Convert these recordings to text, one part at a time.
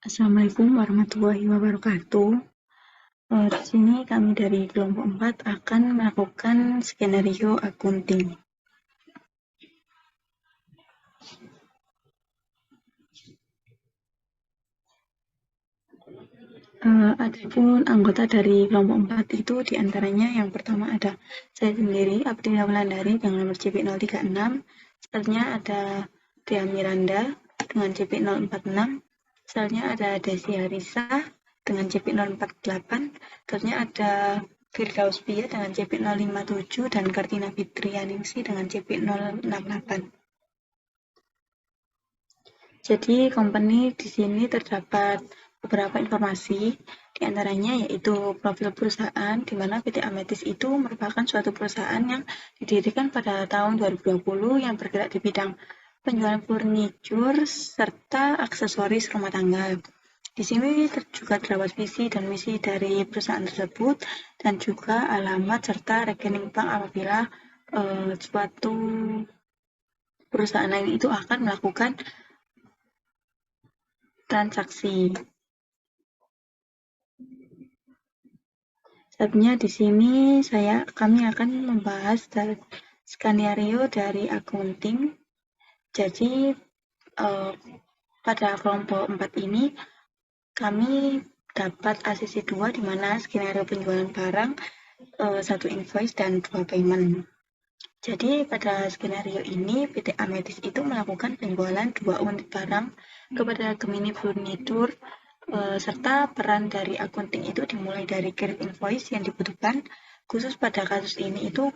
Assalamualaikum warahmatullahi wabarakatuh. Di sini kami dari kelompok 4 akan melakukan skenario akunting. Adapun anggota dari kelompok 4 itu diantaranya yang pertama ada saya sendiri, Abdina Wulandari dengan nomor CP 036, selanjutnya ada Dea Miranda dengan CP 046, selanjutnya ada Desi Harisa dengan CP 048, selanjutnya ada Firdaus Pia dengan CP 057 dan Kartina Fitrianingsi dengan CP 068. Jadi company di sini terdapat beberapa informasi, diantaranya yaitu profil perusahaan, di mana PT Ametis itu merupakan suatu perusahaan yang didirikan pada tahun 2020 yang bergerak di bidang penjualan furniture serta aksesoris rumah tangga. Di sini juga terdapat visi dan misi dari perusahaan tersebut dan juga alamat serta rekening bank apabila suatu perusahaan lain itu akan melakukan transaksi. Selanjutnya di sini kami akan membahas skenario dari akunting. Jadi pada kelompok 4 ini kami dapat ACC 2 di mana skenario penjualan barang 1 invoice dan 2 payment. Jadi pada skenario ini PT Ametis itu melakukan penjualan 2 unit barang kepada Gemini Furniture serta peran dari akunting itu dimulai dari credit invoice yang dibutuhkan. Khusus pada kasus ini itu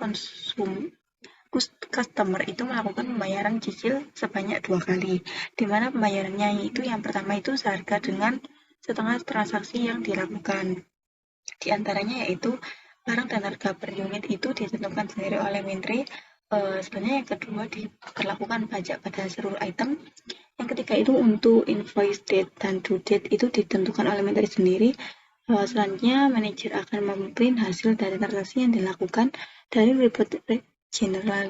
customer itu melakukan pembayaran cicil sebanyak 2 kali, di mana pembayarannya itu yang pertama itu seharga dengan setengah transaksi yang dilakukan. Di antaranya yaitu barang dan harga per unit itu ditentukan sendiri oleh Menteri. Sebenarnya yang kedua diberlakukan pajak pada seluruh item. Yang ketiga itu untuk invoice date dan due date itu ditentukan oleh Menteri sendiri. Selanjutnya manajer akan memprint hasil dari transaksi yang dilakukan dari report general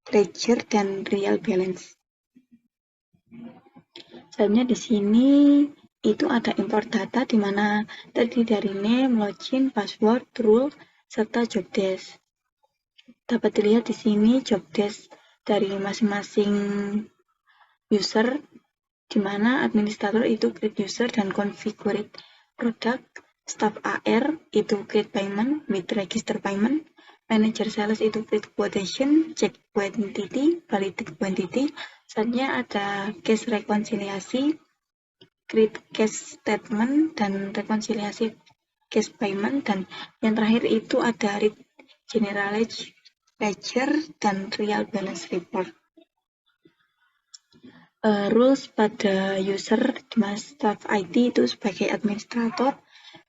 ledger dan real balance. Selanjutnya di sini itu ada import data di mana terdiri dari name, login, password, rule, serta job desk. Dapat dilihat di sini job desk dari masing-masing user, di mana administrator itu create user dan configure product, staff AR itu create payment with register payment, manager sales itu create quotation, check quantity, validate quantity. Selanjutnya ada cash rekonsiliasi, create cash statement dan rekonsiliasi cash payment, dan yang terakhir itu ada read general ledger dan real balance report. Rules pada user, dimana staff IT itu sebagai administrator,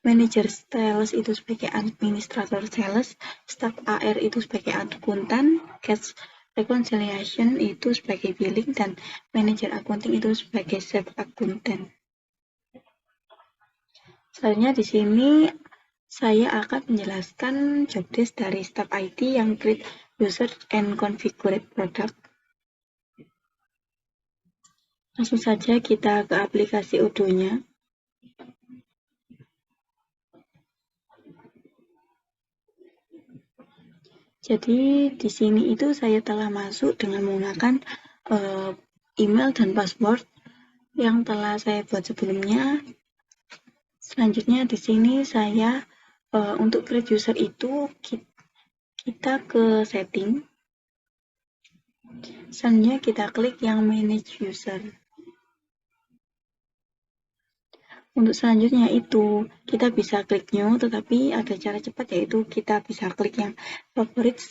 manager sales itu sebagai administrator sales, staff AR itu sebagai akuntan, cash reconciliation itu sebagai billing, dan manager accounting itu sebagai chef akuntan. Selanjutnya di sini saya akan menjelaskan job desk dari staff IT yang create user and configure product. Langsung saja kita ke aplikasi Odoo-nya. Jadi di sini itu saya telah masuk dengan menggunakan email dan password yang telah saya buat sebelumnya. Selanjutnya di sini saya untuk create user itu kita ke setting. Selanjutnya kita klik yang manage user. Untuk selanjutnya itu kita bisa klik new, tetapi ada cara cepat yaitu kita bisa klik yang favorite,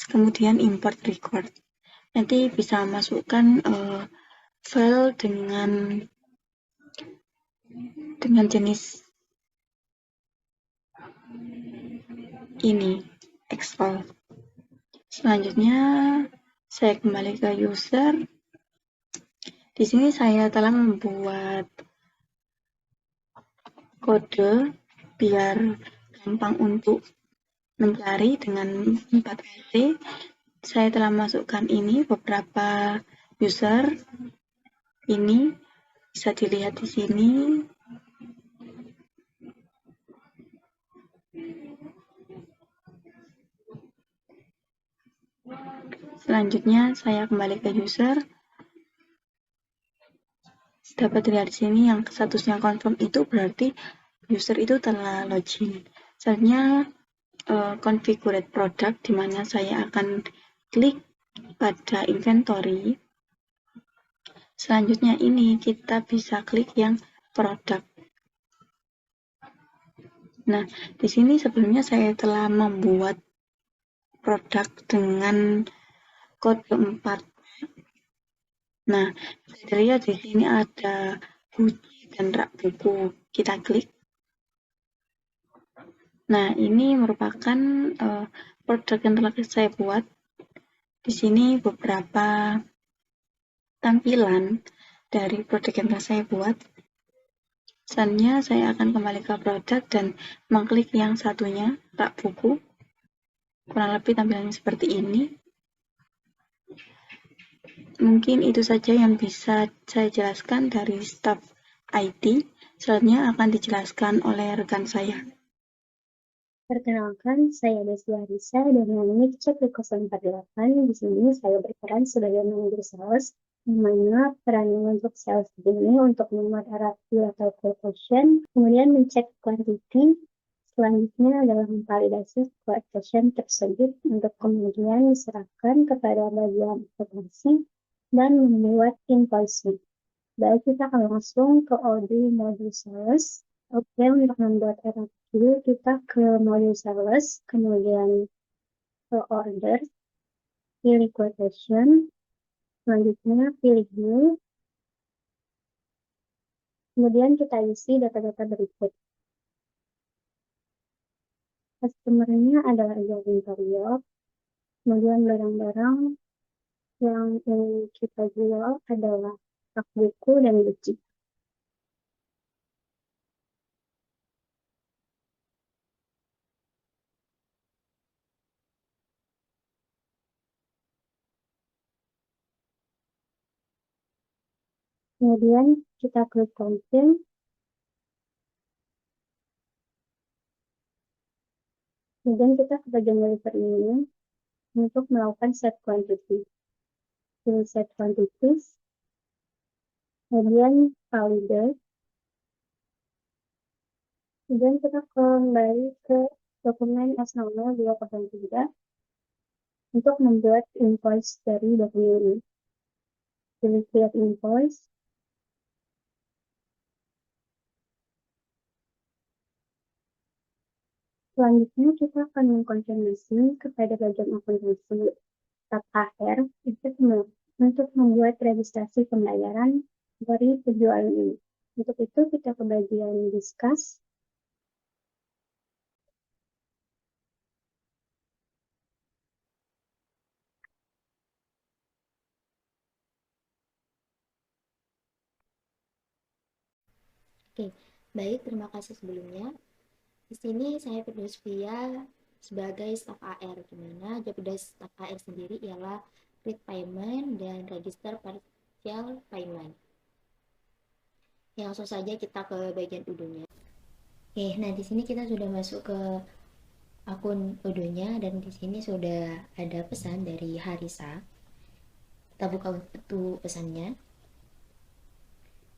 kemudian import record. Nanti bisa masukkan file dengan jenis ini, Excel. Selanjutnya saya kembali ke user. Di sini saya telah membuat kode biar gampang untuk mencari dengan 4 RT. Saya telah masukkan ini beberapa user ini. Bisa dilihat di sini. Selanjutnya saya kembali ke user. Dapat dilihat di sini yang statusnya confirm itu berarti user itu telah login. Selanjutnya configure product, di mana saya akan klik pada inventory. Selanjutnya ini kita bisa klik yang produk. Nah, di sini sebelumnya saya telah membuat produk dengan kode 4. Nah, bisa dilihat di sini ada buji dan rak buku. Kita klik. Nah, ini merupakan produk yang telah saya buat. Di sini beberapa tampilan dari produk yang telah saya buat. Selanjutnya saya akan kembali ke produk dan mengklik yang satunya, rak buku. Kurang lebih tampilannya seperti ini. Mungkin itu saja yang bisa saya jelaskan dari staf IT. Selanjutnya akan dijelaskan oleh rekan saya. Perkenalkan, saya Desi Arisa dengan NIK Cek 048. Di sini saya berperan sebagai manajer sales, yang mana peran untuk sales ini untuk membuat RFQ atau quotation, kemudian mencek quantity, selanjutnya adalah memvalidasi quotation tersebut untuk kemudian diserahkan kepada bagian operasi dan membuat invoice. Baik, kita akan langsung ke audio modul sales. Oke, untuk membuat RFQ, kita ke modul sales, kemudian ke order, pilih quotation, selanjutnya pilih new, kemudian kita isi data-data berikut. Customer-nya adalah Gavin Karyo, kemudian barang-barang yang ingin kita jual adalah rak buku dan buku. Kemudian kita klik confirm. Kemudian kita ke bagian delivery ini untuk melakukan set quantity. Pilih set quantities, kemudian validate, kemudian kita kembali ke dokumen S00-203 untuk membuat invoice dari dokumen ini. Pilih create invoice, selanjutnya kita akan mengkonfirmasi kepada bagian akuntansi staf AR untuk membuat registrasi pembayaran dari penjualan ini. Untuk itu kita ke bagian discuss. Oke, baik, terima kasih sebelumnya. Di sini saya Firdaus Fia sebagai staf AR, di mana job desk staf AR sendiri ialah create payment dan register partial payment. Ya, langsung saja kita ke bagian udonya. Oke, nah di sini kita sudah masuk ke akun udonya dan di sini sudah ada pesan dari Harisa. Kita buka untuk pesannya.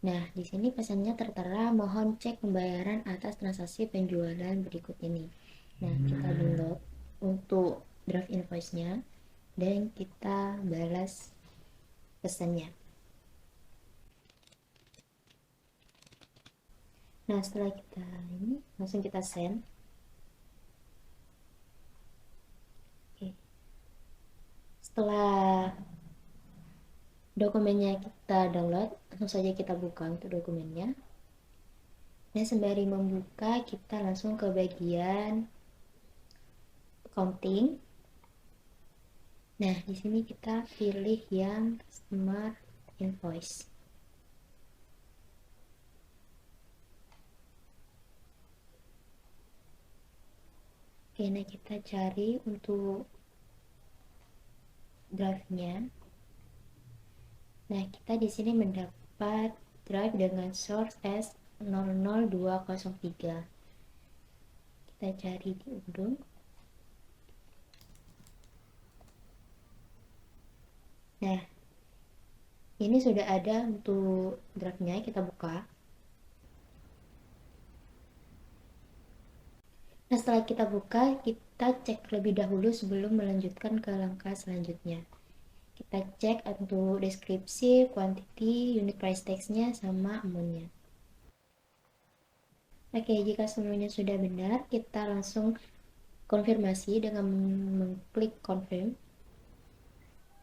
Nah, di sini pesannya tertera mohon cek pembayaran atas transaksi penjualan berikut ini. Nah, kita download untuk draft invoice-nya dan kita balas pesannya. Nah, setelah kita ini langsung kita send. Oke. Setelah dokumennya kita download, langsung saja kita buka untuk dokumennya. Dan sembari membuka, kita langsung ke bagian accounting. Nah, di sini kita pilih yang customer invoice. Oke, nah kita cari untuk draftnya. Nah, kita di sini mendapat drive dengan source S00203. Kita cari di Udung. Nah, ini sudah ada untuk drive-nya, kita buka. Nah, setelah kita buka, kita cek terlebih dahulu sebelum melanjutkan ke langkah selanjutnya. Kita cek untuk deskripsi, quantity, unit price text-nya, sama amount-nya. Oke, jika semuanya sudah benar, kita langsung konfirmasi dengan mengklik confirm.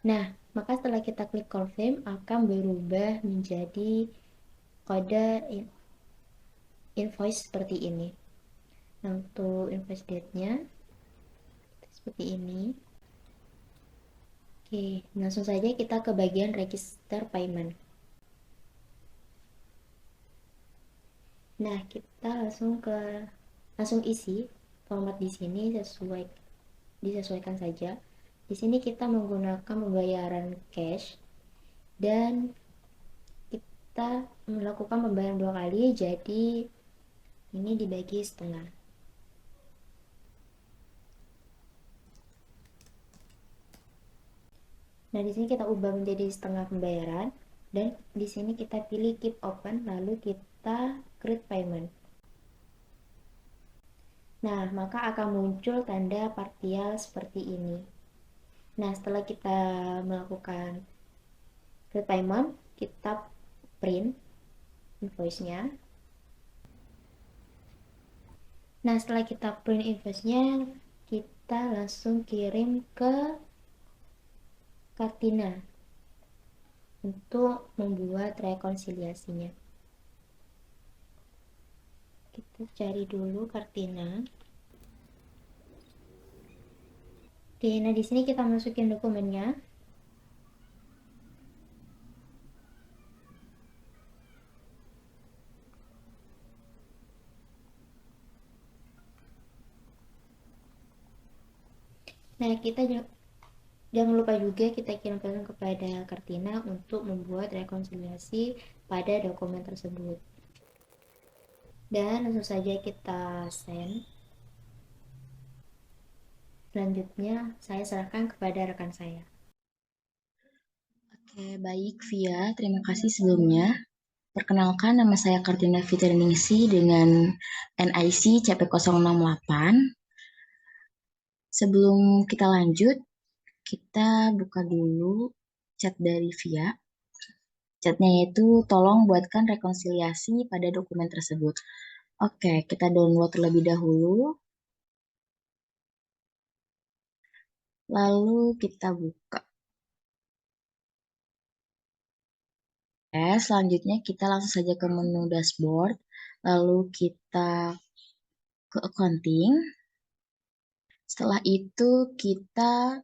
Nah, maka setelah kita klik confirm akan berubah menjadi kode invoice seperti ini. Nah, untuk invoice date-nya seperti ini. Oke, langsung saja kita ke bagian register payment. Nah, kita langsung isi format di sini disesuaikan saja. Di sini kita menggunakan pembayaran cash dan kita melakukan pembayaran 2 kali, jadi ini dibagi setengah. Nah, di sini kita ubah menjadi setengah pembayaran dan di sini kita pilih keep open, lalu kita create payment. Nah, maka akan muncul tanda partial seperti ini. Nah, setelah kita melakukan create payment, kita print invoice-nya. Nah, setelah kita print invoice-nya, kita langsung kirim ke Kartina untuk membuat rekonsiliasinya. Kita cari dulu Kartina. Nah, di sini kita masukin dokumennya. Nah, kita jangan lupa juga kita kirim pesan kepada Kartina untuk membuat rekonsiliasi pada dokumen tersebut. Dan langsung saja kita send. Selanjutnya saya serahkan kepada rekan saya. Oke, baik Via, terima kasih sebelumnya. Perkenalkan, nama saya Kartina Fitri dengan NIC CP068. Sebelum kita lanjut, kita buka dulu chat dari Via. Chatnya yaitu, tolong buatkan rekonsiliasi pada dokumen tersebut. Oke, kita download terlebih dahulu. Lalu kita buka. Selanjutnya kita langsung saja ke menu dashboard. Lalu kita ke accounting. Setelah itu kita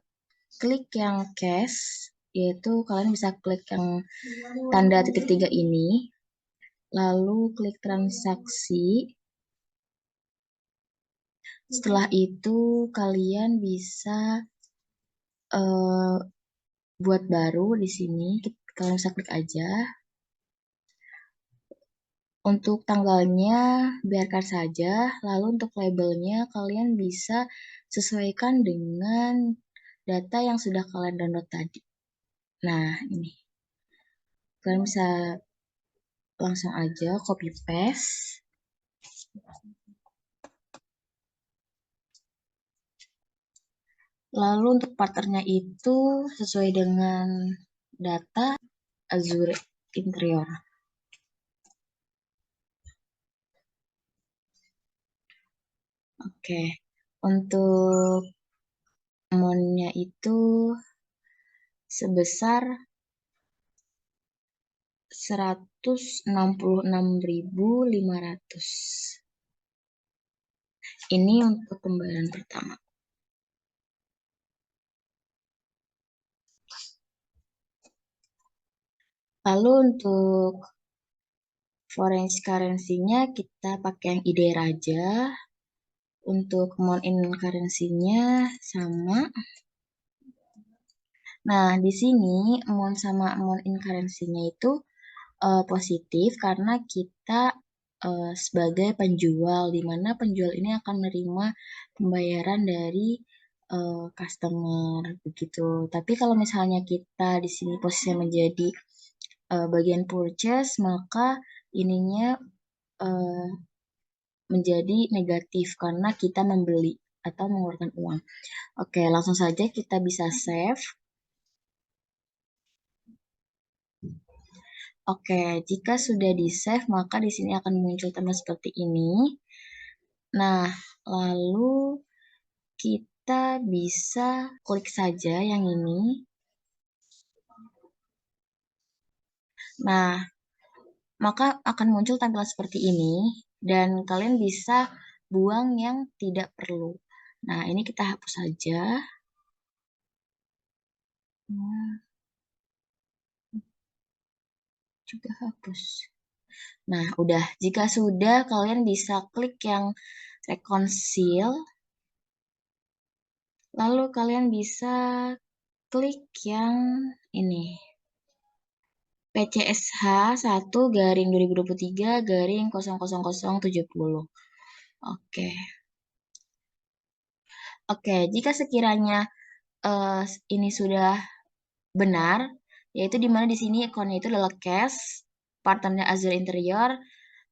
klik yang cash, yaitu kalian bisa klik yang tanda titik 3 ini. Lalu klik transaksi. Setelah itu kalian bisa buat baru di sini. Kalian bisa klik aja. Untuk tanggalnya biarkan saja. Lalu untuk labelnya kalian bisa sesuaikan dengan data yang sudah kalian download tadi. Nah, ini. Kalian bisa langsung aja copy paste. Lalu untuk partnernya itu sesuai dengan data Azure Interior. Oke, untuk amount-nya itu sebesar 166.500. Ini untuk pembayaran pertama. Lalu untuk foreign currency-nya kita pakai yang IDR aja. Untuk amount in currency-nya sama. Nah, di sini amount sama amount in currency-nya itu positif karena kita sebagai penjual, di mana penjual ini akan menerima pembayaran dari customer begitu. Tapi kalau misalnya kita di sini posisinya menjadi bagian purchase, maka ininya menjadi negatif karena kita membeli atau mengeluarkan uang. Oke, langsung saja kita bisa save. Oke, jika sudah di-save, maka di sini akan muncul tanda seperti ini. Nah, lalu kita bisa klik saja yang ini. Nah, maka akan muncul tampilan seperti ini, dan kalian bisa buang yang tidak perlu. Nah, ini kita hapus saja. Nah, juga hapus. Nah, udah. Jika sudah, kalian bisa klik yang reconcile. Lalu kalian bisa klik yang ini. PCSH 1/2023/00070. Oke. Oke, jika sekiranya ini sudah benar, yaitu di mana di sini akunnya itu adalah cash, partnernya Azure Interior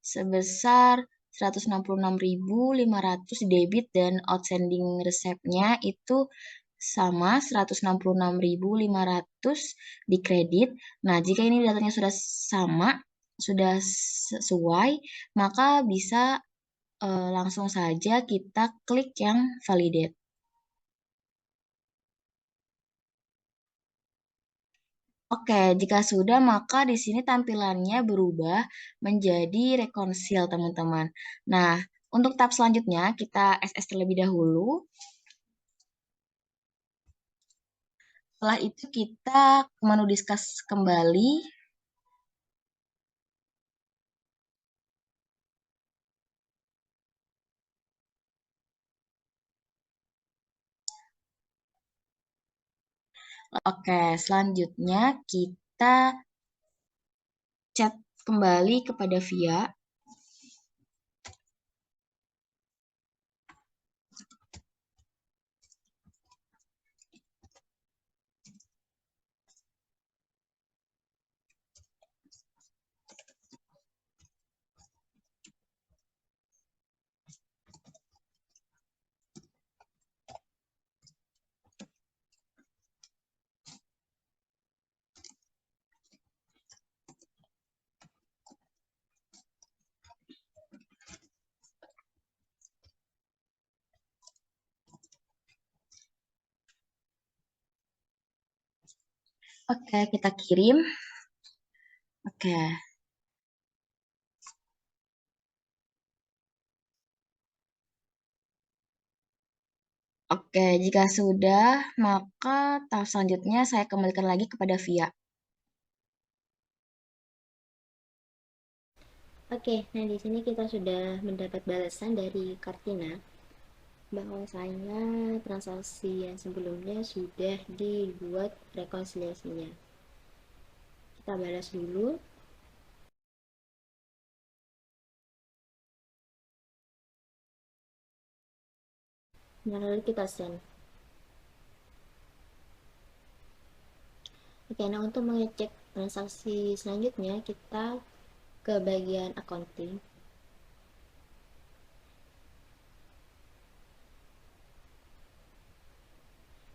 sebesar 166.500 debit dan outstanding resepnya itu sama 166.500 di kredit. Nah, jika ini datanya sudah sama, sudah sesuai, maka bisa langsung saja kita klik yang validate. Oke, jika sudah, maka di sini tampilannya berubah menjadi reconcile, teman-teman. Nah, untuk tahap selanjutnya, kita SS terlebih dahulu. Setelah itu, kita menu discuss kembali. Oke, selanjutnya kita chat kembali kepada Via. Oke, kita kirim. Oke. Oke, jika sudah, maka tahap selanjutnya saya kembalikan lagi kepada Via. Oke, nah di sini kita sudah mendapat balasan dari Kartina bahwasanya transaksi yang sebelumnya sudah dibuat rekonsiliasinya. Kita balas dulu. Nah, lalu kita send. Oke, nah untuk mengecek transaksi selanjutnya, kita ke bagian accounting.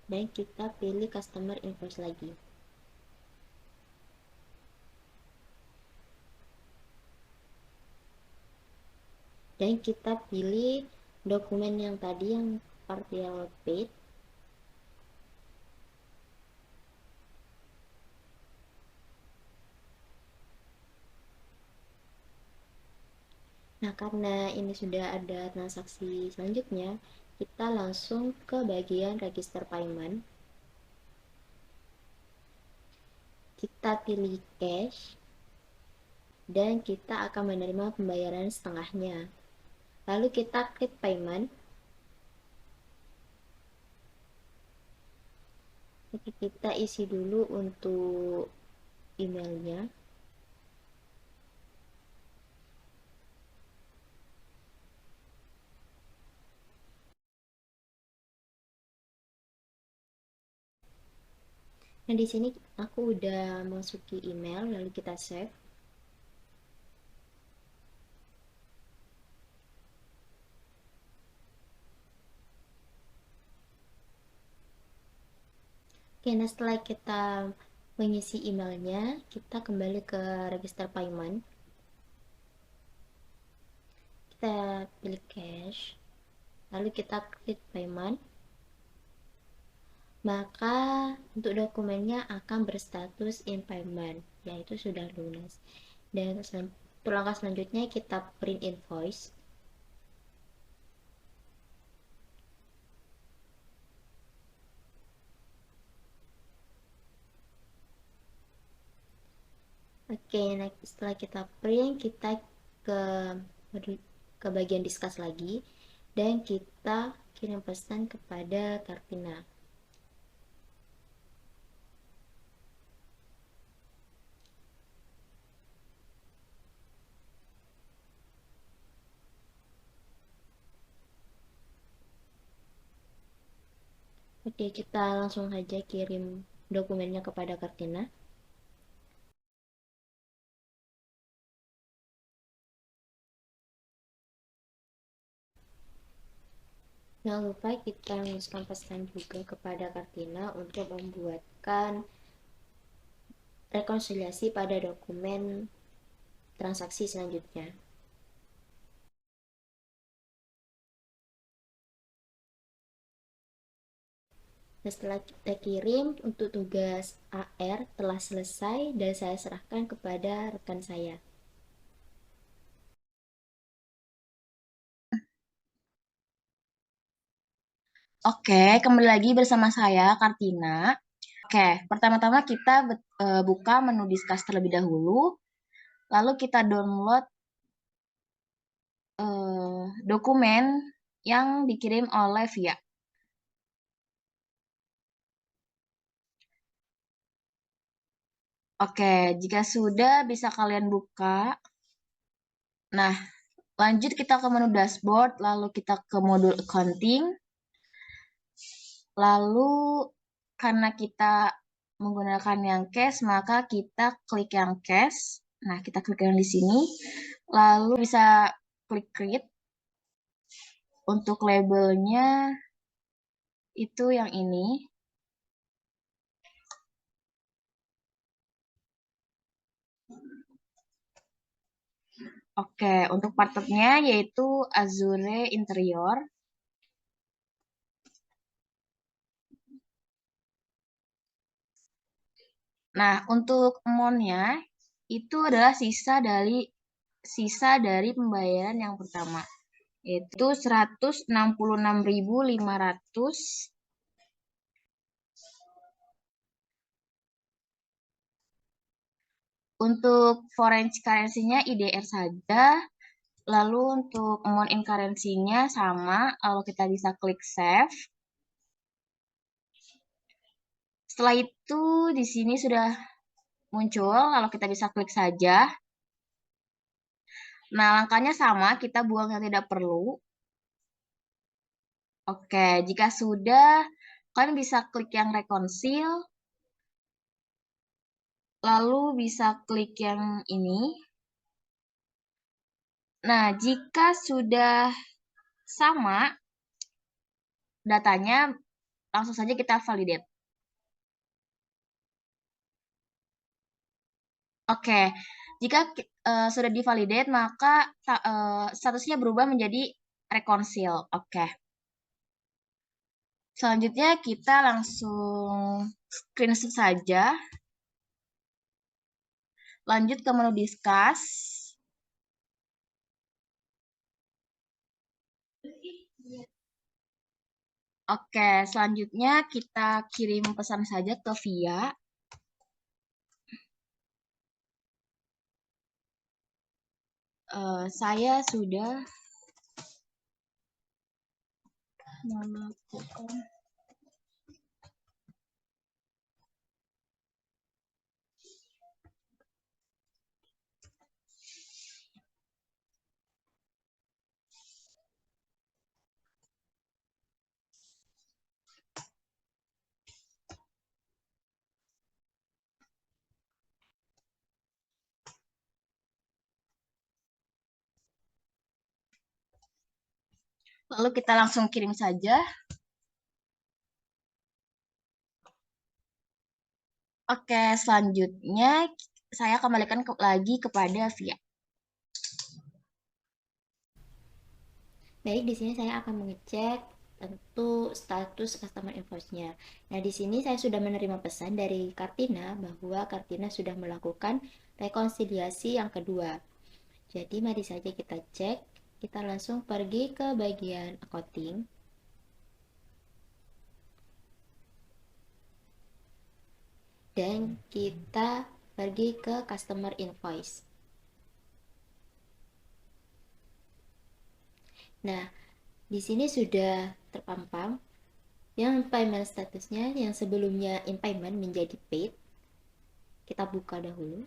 Dan kita pilih customer invoice lagi. Dan kita pilih dokumen yang tadi yang partial paid. Nah, karena ini sudah ada transaksi selanjutnya, kita langsung ke bagian register payment. Kita pilih cash, dan kita akan menerima pembayaran setengahnya. Lalu kita klik payment. Oke, kita isi dulu untuk emailnya. Nah, di sini aku udah masuki email, lalu kita save. Oke, nah setelah kita mengisi emailnya, kita kembali ke register payment. Kita pilih cash, lalu kita klik payment. Maka untuk dokumennya akan berstatus in payment, yaitu sudah lunas. Dan untuk langkah selanjutnya kita print invoice. Oke, nah setelah kita print, kita ke ke bagian discuss lagi dan kita kirim pesan kepada Kartina. Oke, kita langsung saja kirim dokumennya kepada Kartina. Jangan lupa kita menuliskan pesan juga kepada Kartina untuk membuatkan rekonsiliasi pada dokumen transaksi selanjutnya. Nah, setelah kita kirim, untuk tugas AR telah selesai dan saya serahkan kepada rekan saya. Oke, kembali lagi bersama saya, Kartina. Oke, pertama-tama kita buka menu Discuss terlebih dahulu, lalu kita download dokumen yang dikirim oleh Via. Oke, jika sudah bisa kalian buka. Nah, lanjut kita ke menu dashboard, lalu kita ke modul accounting. Lalu karena kita menggunakan yang cash, maka kita klik yang cash. Nah, kita klik yang di sini. Lalu bisa klik create. Untuk labelnya itu yang ini. Oke, untuk partnernya yaitu Azure Interior. Nah, untuk amount-nya itu adalah sisa dari pembayaran yang pertama, yaitu 166.500. Untuk foreign currency-nya IDR saja. Lalu untuk amount in currency-nya sama, lalu kita bisa klik save. Setelah itu di sini sudah muncul, lalu kita bisa klik saja. Nah, langkahnya sama, kita buang yang tidak perlu. Oke, jika sudah, kalian bisa klik yang reconcile, lalu bisa klik yang ini. Nah, jika sudah sama datanya, langsung saja kita validate. Oke, jika sudah divalidate, maka statusnya berubah menjadi reconcile. Oke. Selanjutnya kita langsung screenshot saja. Lanjut ke menu discuss. Oke, selanjutnya kita kirim pesan saja ke Via. Saya sudah melakukan Lalu kita langsung kirim saja. Oke, selanjutnya saya kembalikan lagi kepada Via. Baik, di sini saya akan mengecek tentu status customer invoice-nya. Nah, di sini saya sudah menerima pesan dari Kartina bahwa Kartina sudah melakukan rekonsiliasi yang kedua. Jadi, mari saja kita cek. Kita langsung pergi ke bagian accounting. Dan kita pergi ke customer invoice. Nah, di sini sudah terpampang yang payment statusnya yang sebelumnya in payment menjadi paid. Kita buka dahulu.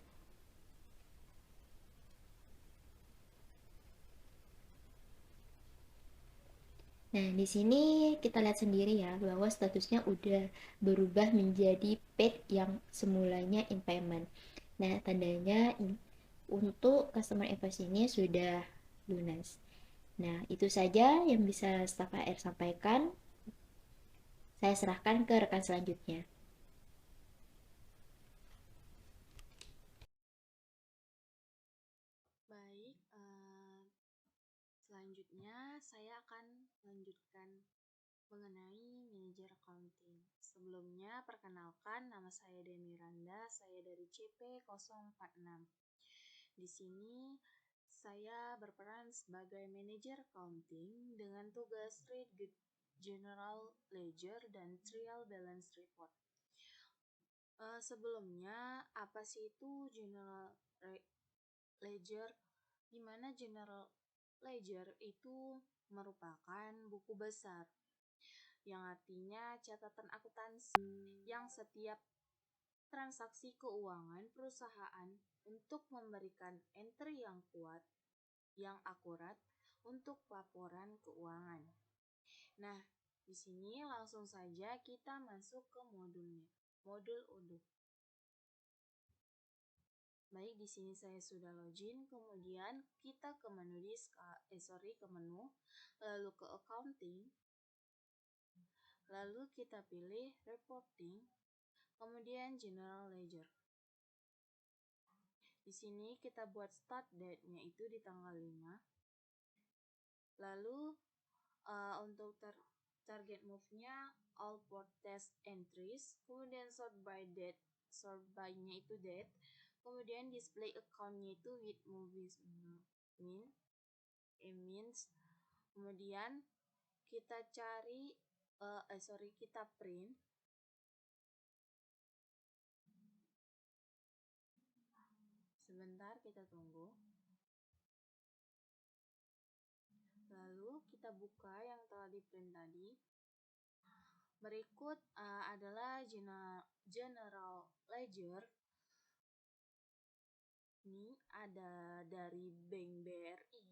Nah, di sini kita lihat sendiri ya bahwa statusnya udah berubah menjadi paid yang semulanya in payment. Nah, tandanya untuk customer invoice ini sudah lunas. Nah, itu saja yang bisa staf HR sampaikan. Saya serahkan ke rekan selanjutnya. Baik, selanjutnya saya akan melanjutkan mengenai manajer accounting. Sebelumnya, perkenalkan nama saya Deni Randa, saya dari CP046. Di sini saya berperan sebagai manajer accounting dengan tugas read general ledger dan trial balance report. Sebelumnya, apa sih itu general ledger? Di mana general ledger itu merupakan buku besar yang artinya catatan akuntansi yang setiap transaksi keuangan perusahaan untuk memberikan entry yang kuat, yang akurat untuk laporan keuangan. Nah, di sini langsung saja kita masuk ke modulnya, modul uduk. Baik, di sini saya sudah login, kemudian kita ke menu ke menu, lalu ke accounting, lalu kita pilih reporting, kemudian general ledger. Di sini kita buat start date-nya itu di tanggal 5. Lalu untuk target move-nya all port test entries, kemudian sort by date, sort by-nya itu date, kemudian display account-nya itu with movies means, kemudian kita cari kita print. Sebentar, kita tunggu. Lalu kita buka yang telah di print tadi. Berikut adalah general ledger. Ini ada dari Bank BRI,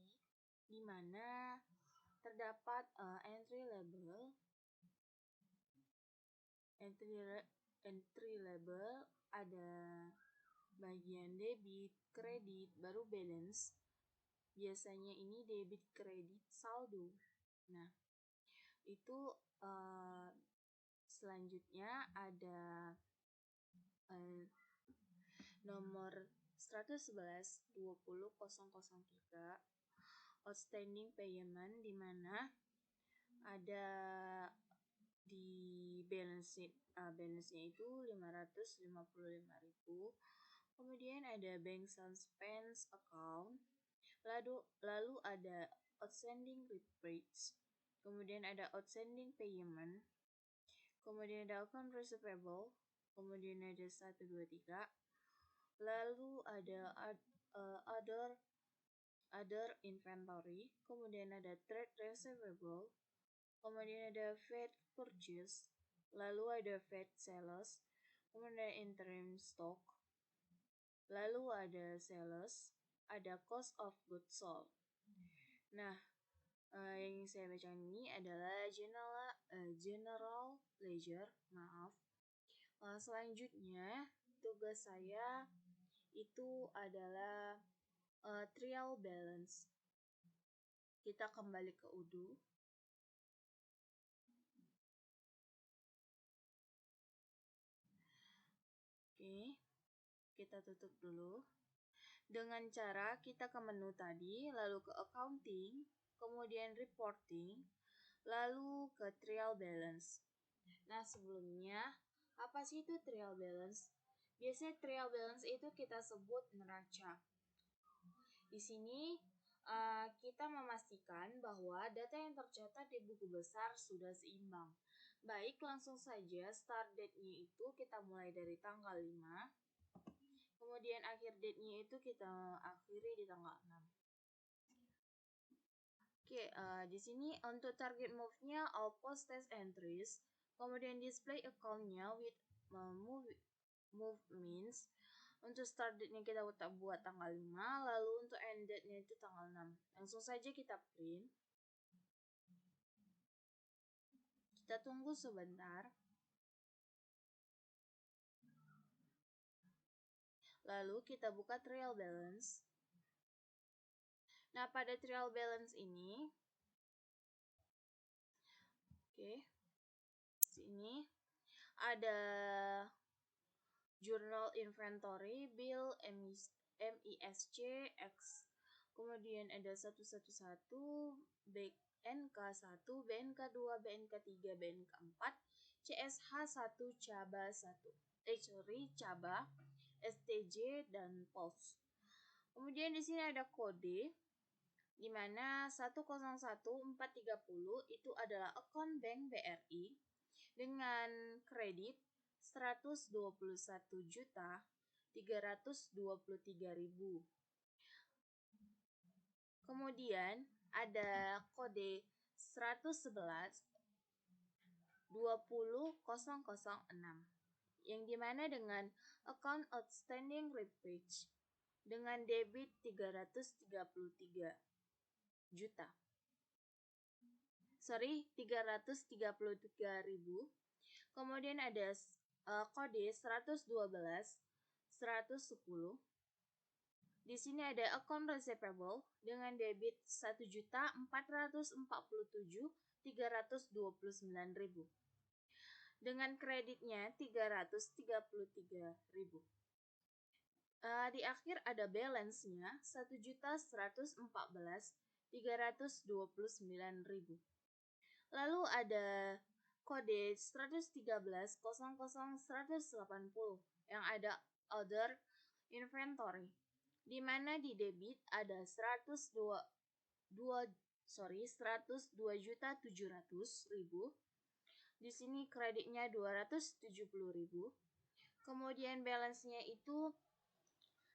di mana terdapat entry label ada bagian debit, kredit, baru balance. Biasanya ini debit, kredit, saldo. Nah, itu selanjutnya ada nomor 111 20003 outstanding payment, di mana ada di balance-nya itu 555.000. Kemudian ada bank suspense account, lalu ada outstanding rebates, kemudian ada outstanding payment, kemudian ada account receivable, kemudian ada 123, lalu ada other inventory, kemudian ada trade receivable, kemudian ada VAT purchase, lalu ada VAT sales, kemudian interim stock, lalu ada sales, ada cost of goods sold. Nah, yang saya baca ini adalah general ledger. Selanjutnya tugas saya itu adalah trial balance. Kita kembali ke UDU. Oke, kita tutup dulu. Dengan cara kita ke menu tadi, lalu ke accounting, kemudian reporting, lalu ke trial balance. Nah, sebelumnya, apa sih itu trial balance? Biasanya trial balance itu kita sebut neraca. Di sini, kita memastikan bahwa data yang tercatat di buku besar sudah seimbang. Baik, langsung saja start date-nya itu kita mulai dari tanggal 5. Kemudian akhir date-nya itu kita akhiri di tanggal 6. Oke, di sini untuk target move-nya all post test entries, kemudian display account-nya with move means. Untuk start date-nya kita buat tanggal 5, lalu untuk end date-nya itu tanggal 6. Langsung saja kita print. Kita tunggu sebentar. Lalu kita buka trial balance. Nah, pada trial balance ini, sini ada journal inventory, bill, MISC, X. Kemudian ada 111, BNK1, BNK2, BNK3, BNK4, CSH1, Caba 1. Caba, STJ, dan POS. Kemudian di sini ada kode, di mana 101430 itu adalah akun bank BRI dengan kredit 121.323.000. Kemudian ada kode 111 20006 yang dimana dengan account outstanding repage dengan debit 333 juta. 333.000. Kemudian ada kode 112 110. Di sini ada account receivable dengan debit 1.447.329.000. Dengan kreditnya 333.000. Di akhir ada balance-nya 1.114.329.000. Lalu ada kode 113.00.180 yang ada other inventory, di mana di debit ada 102.700.000. Di sini kreditnya 270.000. Kemudian balance-nya itu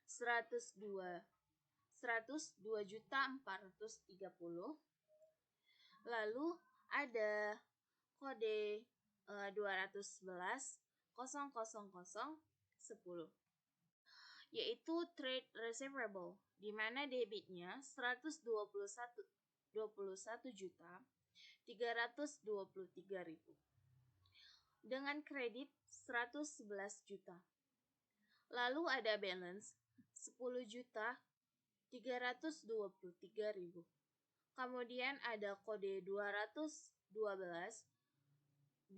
102.430. Lalu ada kode 211.000.10 yaitu trade receivable, di mana debitnya 121.323.000 dengan kredit 111 juta. Lalu ada balance 10.323.000. Kemudian ada kode 212.21.010.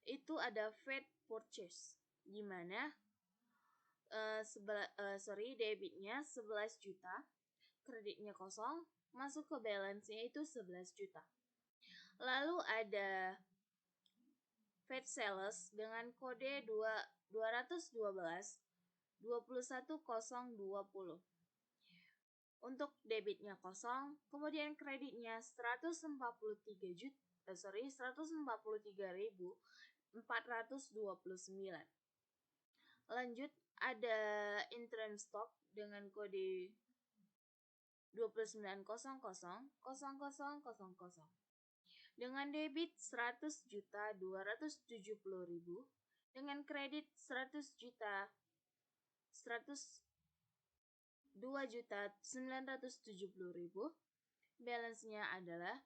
Itu ada fed purchase, di mana debitnya 11 juta, kreditnya kosong, masuk ke balance-nya itu 11 juta. Lalu ada fed sales dengan kode 212.21.020. Untuk debitnya kosong, kemudian kreditnya 143.429. Lanjut ada interim stock dengan kode 29.00.0000 dengan debit 100.270.000 dengan kredit 2.970.000. Balance-nya adalah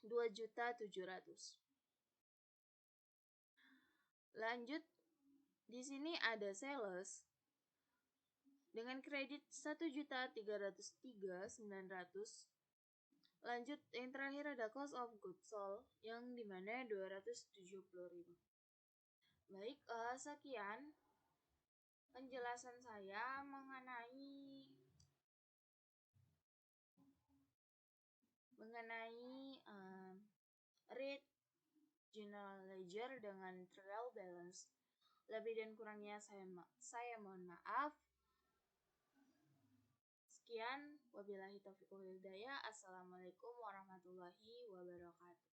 2.700.000. Lanjut, di sini ada sales dengan kredit 1.303.900. Lanjut, yang terakhir ada cost of goods sold yang dimana 270.000. Baik, sekian penjelasan saya mengenai read general ledger dengan trial balance. Lebih dan kurangnya saya mohon maaf. Sekian, wabillahi taufiq wal hidayah. Assalamualaikum warahmatullahi wabarakatuh.